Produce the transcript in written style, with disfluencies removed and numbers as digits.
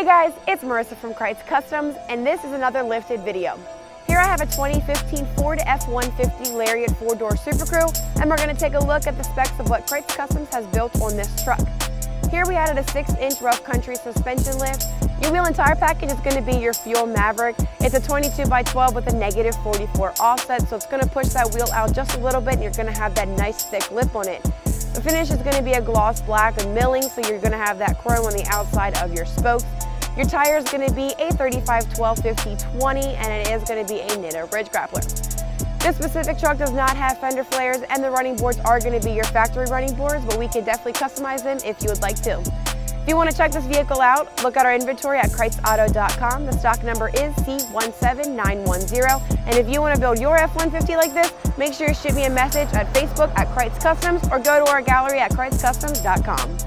Hey guys, it's Marissa from Krietz Customs, and this is another lifted video. Here I have a 2015 Ford F-150 Lariat 4-door SuperCrew, and we're going to take a look at the specs of what Krietz Customs has built on this truck. Here we added a 6-inch rough country suspension lift. Your wheel and tire package is going to be your fuel Maverick. It's a 22x12 with a negative 44 offset, so it's going to push that wheel out just a little bit, and you're going to have that nice thick lip on it. The finish is going to be a gloss black with milling, so you're going to have that chrome on the outside of your spokes. Your tire is going to be a 35/12/50/20, and it is going to be a Nitto Ridge Grappler. This specific truck does not have fender flares, and the running boards are going to be your factory running boards, but we can definitely customize them if you would like to. If you want to check this vehicle out, look at our inventory at KreitzAuto.com. The stock number is C17910. And if you want to build your F-150 like this, make sure you shoot me a message at Facebook at Krietz Customs or go to our gallery at KreitzCustoms.com.